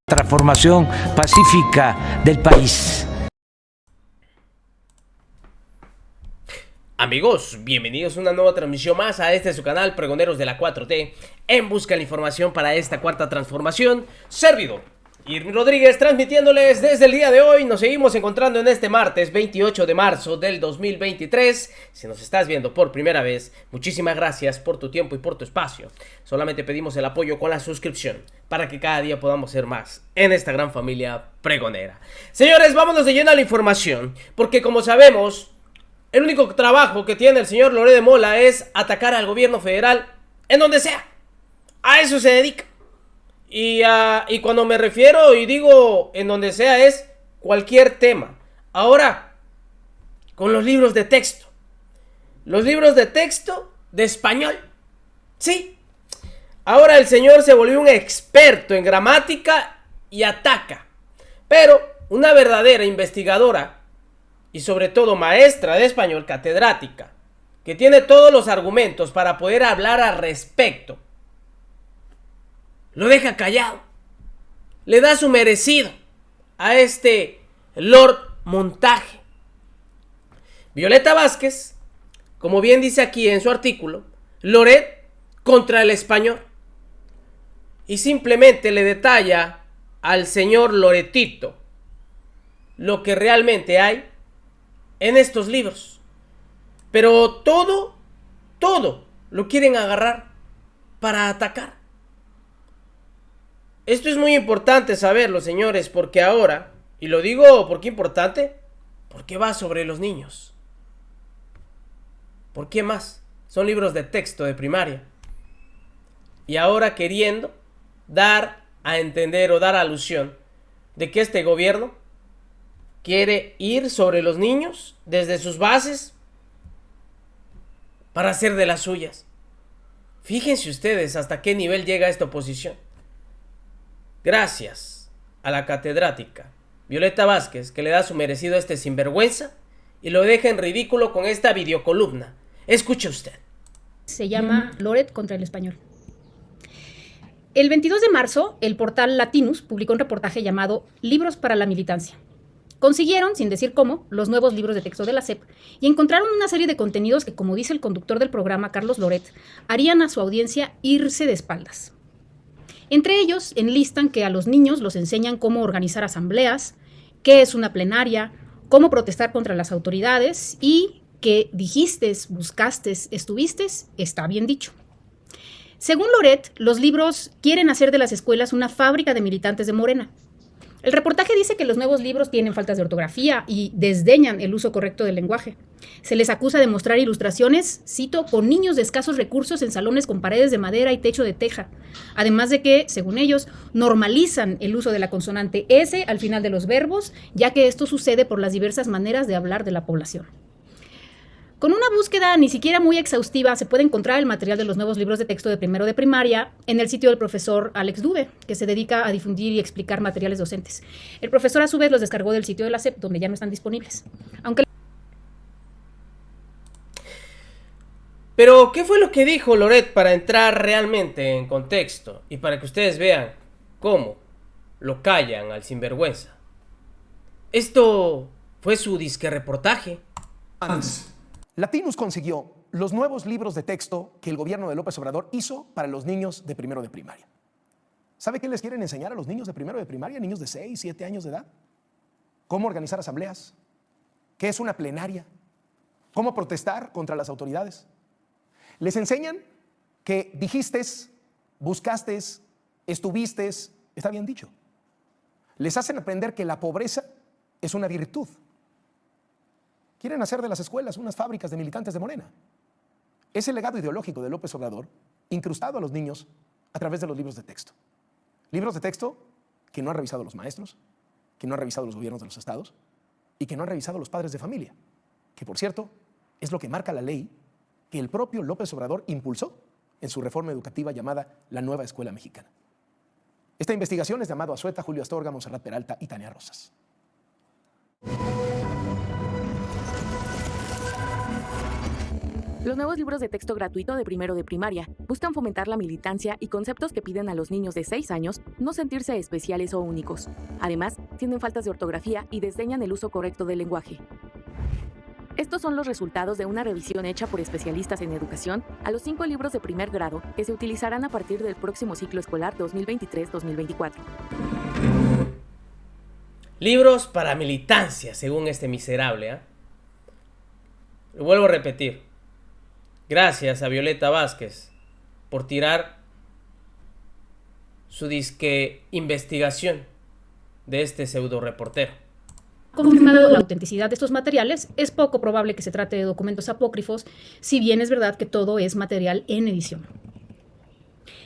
Transformación pacífica del país. Amigos, bienvenidos a una nueva transmisión más a este su canal Pregoneros de la 4T, en busca de la información para esta cuarta transformación. Servidor Irving Rodríguez transmitiéndoles desde el día de hoy. Nos seguimos encontrando en este martes 28 de marzo del 2023. Si nos estás viendo por primera vez, muchísimas gracias por tu tiempo y por tu espacio. Solamente pedimos el apoyo con la suscripción para que cada día podamos ser más en esta gran familia pregonera. Señores, vámonos de lleno a la información, porque como sabemos, el único trabajo que tiene el señor Loret de Mola es atacar al gobierno federal en donde sea. A eso se dedica. Y cuando me refiero y digo en donde sea es cualquier tema. Ahora, con los libros de texto. Los libros de texto de español. Sí. Ahora el señor se volvió un experto en gramática y ataca. Pero una verdadera investigadora y sobre todo maestra de español, catedrática, que tiene todos los argumentos para poder hablar al respecto, lo deja callado. Le da su merecido a este Lord Montaje. Violeta Vázquez, como bien dice aquí en su artículo, Loret contra el español. Y simplemente le detalla al señor Loretito lo que realmente hay en estos libros. Pero todo lo quieren agarrar para atacar. Esto es muy importante saberlo, señores, porque ahora, y lo digo porque importante, porque va sobre los niños. ¿Por qué más? Son libros de texto de primaria. Y ahora queriendo dar a entender o dar alusión de que este gobierno quiere ir sobre los niños desde sus bases para hacer de las suyas. Fíjense ustedes hasta qué nivel llega esta oposición. Gracias a la catedrática Violeta Vázquez, que le da su merecido a este sinvergüenza y lo deja en ridículo con esta videocolumna. Escuche usted. Se llama Loret contra el español. El 22 de marzo, el portal Latinus publicó un reportaje llamado Libros para la militancia. Consiguieron, sin decir cómo, los nuevos libros de texto de la SEP y encontraron una serie de contenidos que, como dice el conductor del programa, Carlos Loret, harían a su audiencia irse de espaldas. Entre ellos, enlistan que a los niños los enseñan cómo organizar asambleas, qué es una plenaria, cómo protestar contra las autoridades y que dijiste, buscaste, estuviste, está bien dicho. Según Loret, los libros quieren hacer de las escuelas una fábrica de militantes de Morena. El reportaje dice que los nuevos libros tienen faltas de ortografía y desdeñan el uso correcto del lenguaje. Se les acusa de mostrar ilustraciones, cito, con niños de escasos recursos en salones con paredes de madera y techo de teja. Además de que, según ellos, normalizan el uso de la consonante S al final de los verbos, ya que esto sucede por las diversas maneras de hablar de la población. Con una búsqueda ni siquiera muy exhaustiva se puede encontrar el material de los nuevos libros de texto de primero de primaria en el sitio del profesor Alex Dube, que se dedica a difundir y explicar materiales docentes. El profesor a su vez los descargó del sitio de la SEP, donde ya no están disponibles. Pero, ¿qué fue lo que dijo Loret para entrar realmente en contexto y para que ustedes vean cómo lo callan al sinvergüenza? Esto fue su disque reportaje. Latinus consiguió los nuevos libros de texto que el gobierno de López Obrador hizo para los niños de primero de primaria. ¿Sabe qué les quieren enseñar a los niños de primero de primaria, niños de 6, 7 años de edad? ¿Cómo organizar asambleas? ¿Qué es una plenaria? ¿Cómo protestar contra las autoridades? Les enseñan que dijiste, buscaste, estuviste, está bien dicho. Les hacen aprender que la pobreza es una virtud. Quieren hacer de las escuelas unas fábricas de militantes de Morena. Es el legado ideológico de López Obrador incrustado a los niños a través de los libros de texto. Libros de texto que no han revisado los maestros, que no han revisado los gobiernos de los estados y que no han revisado los padres de familia, que por cierto es lo que marca la ley que el propio López Obrador impulsó en su reforma educativa llamada la Nueva Escuela Mexicana. Esta investigación es de Amado Azueta, Julio Astorga, Monserrat Peralta y Tania Rosas. Los nuevos libros de texto gratuito de primero de primaria buscan fomentar la militancia y conceptos que piden a los niños de 6 años no sentirse especiales o únicos. Además, tienen faltas de ortografía y desdeñan el uso correcto del lenguaje. Estos son los resultados de una revisión hecha por especialistas en educación a los 5 libros de primer grado que se utilizarán a partir del próximo ciclo escolar 2023-2024. Libros para militancia, según este miserable. Lo vuelvo a repetir. Gracias a Violeta Vázquez por tirar su disque investigación de este pseudo reportero. Confirmado la autenticidad de estos materiales, es poco probable que se trate de documentos apócrifos, si bien es verdad que todo es material en edición.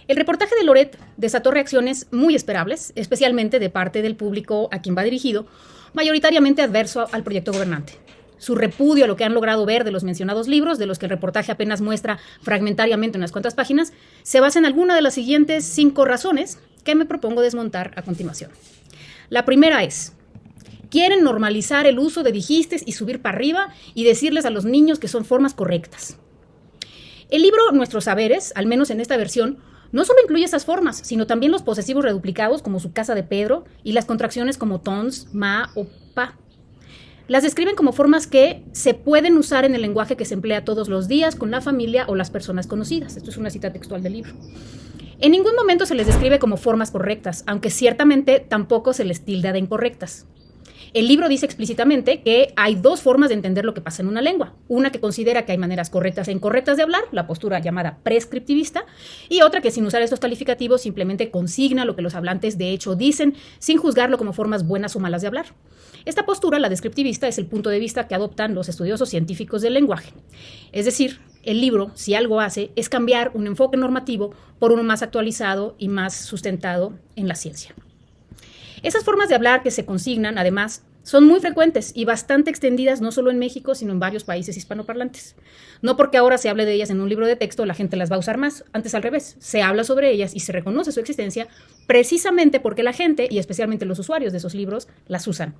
El reportaje de Loret desató reacciones muy esperables, especialmente de parte del público a quien va dirigido, mayoritariamente adverso al proyecto gobernante. Su repudio a lo que han logrado ver de los mencionados libros, de los que el reportaje apenas muestra fragmentariamente unas cuantas páginas, se basa en alguna de las siguientes 5 razones que me propongo desmontar a continuación. La primera es: quieren normalizar el uso de dijistes y subir para arriba y decirles a los niños que son formas correctas. El libro Nuestros Saberes, al menos en esta versión, no solo incluye esas formas, sino también los posesivos reduplicados como su casa de Pedro y las contracciones como tons, ma o pa. Las describen como formas que se pueden usar en el lenguaje que se emplea todos los días con la familia o las personas conocidas. Esto es una cita textual del libro. En ningún momento se les describe como formas correctas, aunque ciertamente tampoco se les tilda de incorrectas. El libro dice explícitamente que hay 2 formas de entender lo que pasa en una lengua. Una que considera que hay maneras correctas e incorrectas de hablar, la postura llamada prescriptivista, y otra que sin usar estos calificativos simplemente consigna lo que los hablantes de hecho dicen, sin juzgarlo como formas buenas o malas de hablar. Esta postura, la descriptivista, es el punto de vista que adoptan los estudiosos científicos del lenguaje. Es decir, el libro, si algo hace, es cambiar un enfoque normativo por uno más actualizado y más sustentado en la ciencia. Esas formas de hablar que se consignan, además, son muy frecuentes y bastante extendidas no solo en México, sino en varios países hispanoparlantes. No porque ahora se hable de ellas en un libro de texto, la gente las va a usar más. Antes al revés, se habla sobre ellas y se reconoce su existencia precisamente porque la gente, y especialmente los usuarios de esos libros, las usan.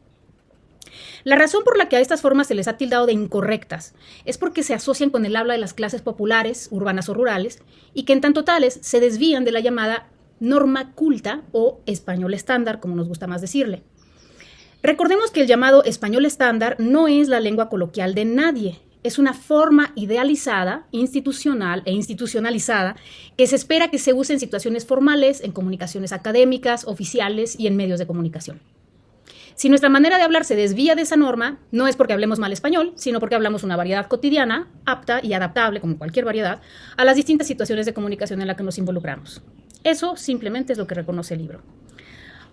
La razón por la que a estas formas se les ha tildado de incorrectas es porque se asocian con el habla de las clases populares, urbanas o rurales, y que en tanto tales se desvían de la llamada norma culta o español estándar, como nos gusta más decirle. Recordemos que el llamado español estándar no es la lengua coloquial de nadie, es una forma idealizada, institucional e institucionalizada que se espera que se use en situaciones formales, en comunicaciones académicas, oficiales y en medios de comunicación. Si nuestra manera de hablar se desvía de esa norma, no es porque hablemos mal español, sino porque hablamos una variedad cotidiana, apta y adaptable, como cualquier variedad, a las distintas situaciones de comunicación en las que nos involucramos. Eso simplemente es lo que reconoce el libro.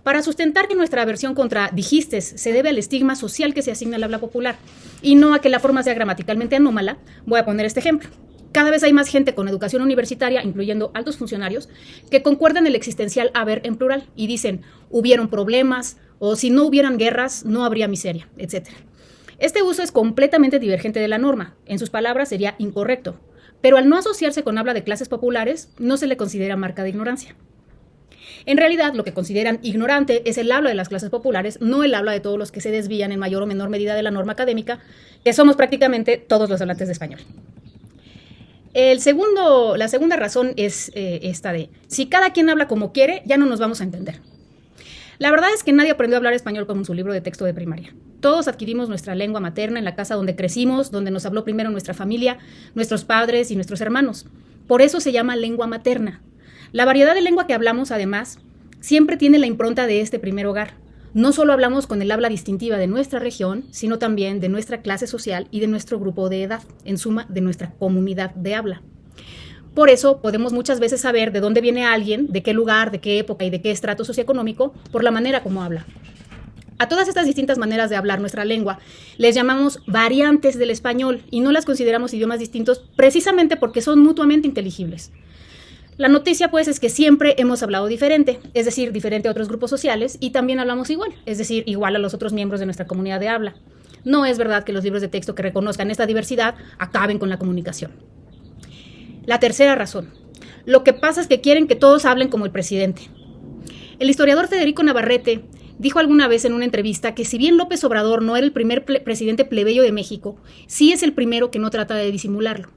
Para sustentar que nuestra aversión contra dijistes se debe al estigma social que se asigna al habla popular y no a que la forma sea gramaticalmente anómala, voy a poner este ejemplo. Cada vez hay más gente con educación universitaria, incluyendo altos funcionarios, que concuerdan el existencial haber en plural y dicen, hubieron problemas, o si no hubieran guerras, no habría miseria, etc. Este uso es completamente divergente de la norma. En sus palabras sería incorrecto, pero al no asociarse con habla de clases populares, no se le considera marca de ignorancia. En realidad, lo que consideran ignorante es el habla de las clases populares, no el habla de todos los que se desvían en mayor o menor medida de la norma académica, que somos prácticamente todos los hablantes de español. La segunda razón es esta de, si cada quien habla como quiere, ya no nos vamos a entender. La verdad es que nadie aprendió a hablar español con su libro de texto de primaria. Todos adquirimos nuestra lengua materna en la casa donde crecimos, donde nos habló primero nuestra familia, nuestros padres y nuestros hermanos. Por eso se llama lengua materna. La variedad de lengua que hablamos, además, siempre tiene la impronta de este primer hogar. No solo hablamos con el habla distintiva de nuestra región, sino también de nuestra clase social y de nuestro grupo de edad, en suma, de nuestra comunidad de habla. Por eso podemos muchas veces saber de dónde viene alguien, de qué lugar, de qué época y de qué estrato socioeconómico, por la manera como habla. A todas estas distintas maneras de hablar nuestra lengua les llamamos variantes del español y no las consideramos idiomas distintos precisamente porque son mutuamente inteligibles. La noticia, pues, es que siempre hemos hablado diferente, es decir, diferente a otros grupos sociales, y también hablamos igual, es decir, igual a los otros miembros de nuestra comunidad de habla. No es verdad que los libros de texto que reconozcan esta diversidad acaben con la comunicación. La tercera razón. Lo que pasa es que quieren que todos hablen como el presidente. El historiador Federico Navarrete dijo alguna vez en una entrevista que si bien López Obrador no era el primer presidente plebeyo de México, sí es el primero que no trata de disimularlo.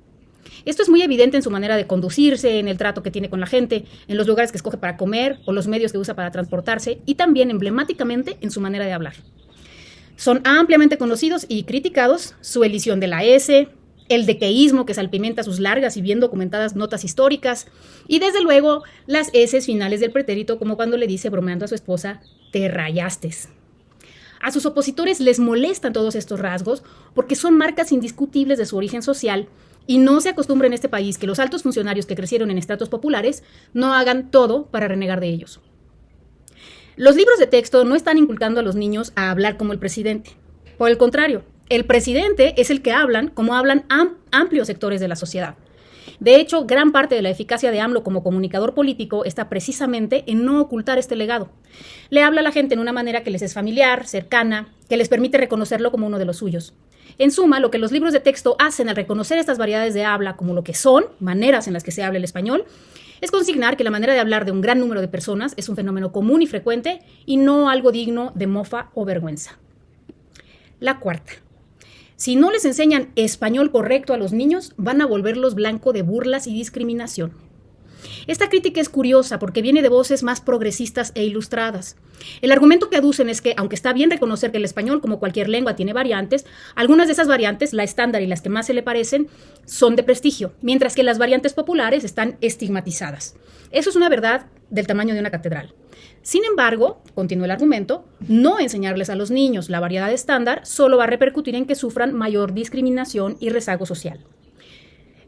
Esto es muy evidente en su manera de conducirse, en el trato que tiene con la gente, en los lugares que escoge para comer o los medios que usa para transportarse y también emblemáticamente en su manera de hablar. Son ampliamente conocidos y criticados su elisión de la S, el dequeísmo que salpimenta sus largas y bien documentadas notas históricas y desde luego las S finales del pretérito, como cuando le dice bromeando a su esposa, te rayastes. A sus opositores les molestan todos estos rasgos porque son marcas indiscutibles de su origen social y no se acostumbra en este país que los altos funcionarios que crecieron en estratos populares no hagan todo para renegar de ellos. Los libros de texto no están inculcando a los niños a hablar como el presidente. Por el contrario, el presidente es el que hablan como hablan amplios sectores de la sociedad. De hecho, gran parte de la eficacia de AMLO como comunicador político está precisamente en no ocultar este legado. Le habla a la gente en una manera que les es familiar, cercana, que les permite reconocerlo como uno de los suyos. En suma, lo que los libros de texto hacen al reconocer estas variedades de habla como lo que son, maneras en las que se habla el español, es consignar que la manera de hablar de un gran número de personas es un fenómeno común y frecuente y no algo digno de mofa o vergüenza. La cuarta. Si no les enseñan español correcto a los niños, van a volverlos blanco de burlas y discriminación. Esta crítica es curiosa porque viene de voces más progresistas e ilustradas. El argumento que aducen es que, aunque está bien reconocer que el español, como cualquier lengua, tiene variantes, algunas de esas variantes, la estándar y las que más se le parecen, son de prestigio, mientras que las variantes populares están estigmatizadas. Eso es una verdad del tamaño de una catedral. Sin embargo, continúa el argumento, no enseñarles a los niños la variedad estándar solo va a repercutir en que sufran mayor discriminación y rezago social.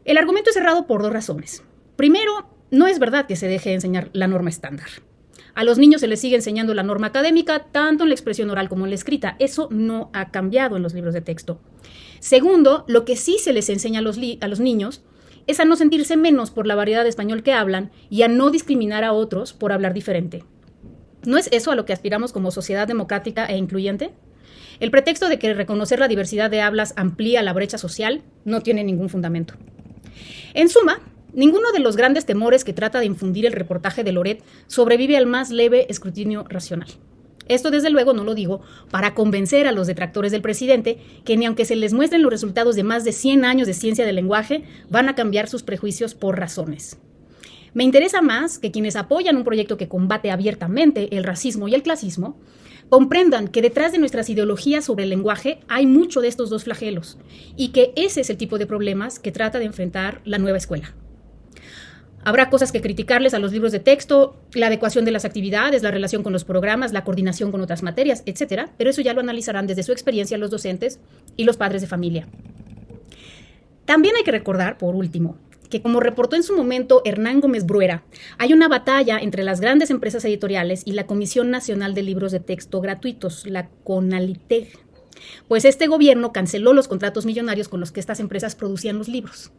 El argumento es errado por dos razones. Primero, no es verdad que se deje de enseñar la norma estándar. A los niños se les sigue enseñando la norma académica, tanto en la expresión oral como en la escrita. Eso no ha cambiado en los libros de texto. Segundo, lo que sí se les enseña a los niños es a no sentirse menos por la variedad de español que hablan y a no discriminar a otros por hablar diferente. ¿No es eso a lo que aspiramos como sociedad democrática e incluyente? El pretexto de que reconocer la diversidad de hablas amplía la brecha social no tiene ningún fundamento. En suma, ninguno de los grandes temores que trata de infundir el reportaje de Loret sobrevive al más leve escrutinio racional. Esto, desde luego, no lo digo para convencer a los detractores del presidente que ni aunque se les muestren los resultados de más de 100 años de ciencia del lenguaje, van a cambiar sus prejuicios por razones. Me interesa más que quienes apoyan un proyecto que combate abiertamente el racismo y el clasismo comprendan que detrás de nuestras ideologías sobre el lenguaje hay mucho de estos dos flagelos y que ese es el tipo de problemas que trata de enfrentar la nueva escuela. Habrá cosas que criticarles a los libros de texto, la adecuación de las actividades, la relación con los programas, la coordinación con otras materias, etc., pero eso ya lo analizarán desde su experiencia los docentes y los padres de familia. También hay que recordar, por último, que como reportó en su momento Hernán Gómez Bruera, hay una batalla entre las grandes empresas editoriales y la Comisión Nacional de Libros de Texto Gratuitos, la CONALITEG, pues este gobierno canceló los contratos millonarios con los que estas empresas producían los libros.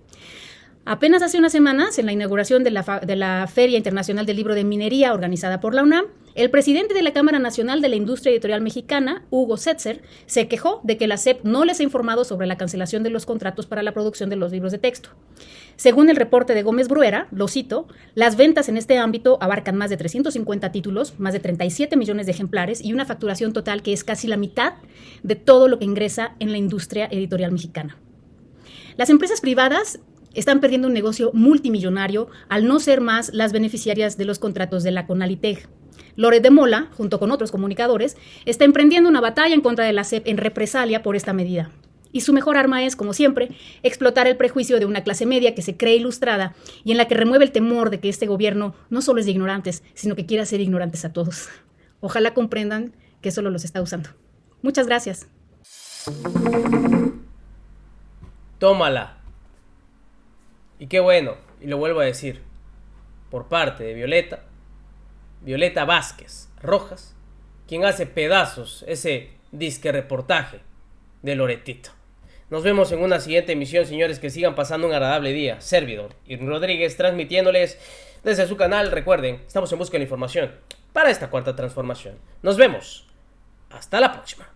Apenas hace unas semanas, en la inauguración de la Feria Internacional del Libro de Minería organizada por la UNAM, el presidente de la Cámara Nacional de la Industria Editorial Mexicana, Hugo Setzer, se quejó de que la SEP no les ha informado sobre la cancelación de los contratos para la producción de los libros de texto. Según el reporte de Gómez Bruera, lo cito, las ventas en este ámbito abarcan más de 350 títulos, más de 37 millones de ejemplares y una facturación total que es casi la mitad de todo lo que ingresa en la industria editorial mexicana. Las empresas privadas están perdiendo un negocio multimillonario al no ser más las beneficiarias de los contratos de la CONALITEG. Loret de Mola, junto con otros comunicadores, está emprendiendo una batalla en contra de la SEP en represalia por esta medida. Y su mejor arma es, como siempre, explotar el prejuicio de una clase media que se cree ilustrada y en la que remueve el temor de que este gobierno no solo es de ignorantes, sino que quiere hacer ignorantes a todos. Ojalá comprendan que solo los está usando. Muchas gracias. Tómala. Y qué bueno, y lo vuelvo a decir, por parte de Violeta Vázquez Rojas, quien hace pedazos ese disque reportaje de Loretito. Nos vemos en una siguiente emisión, señores, que sigan pasando un agradable día. Servidor Irving Rodríguez transmitiéndoles desde su canal. Recuerden, estamos en busca de la información para esta cuarta transformación. Nos vemos. Hasta la próxima.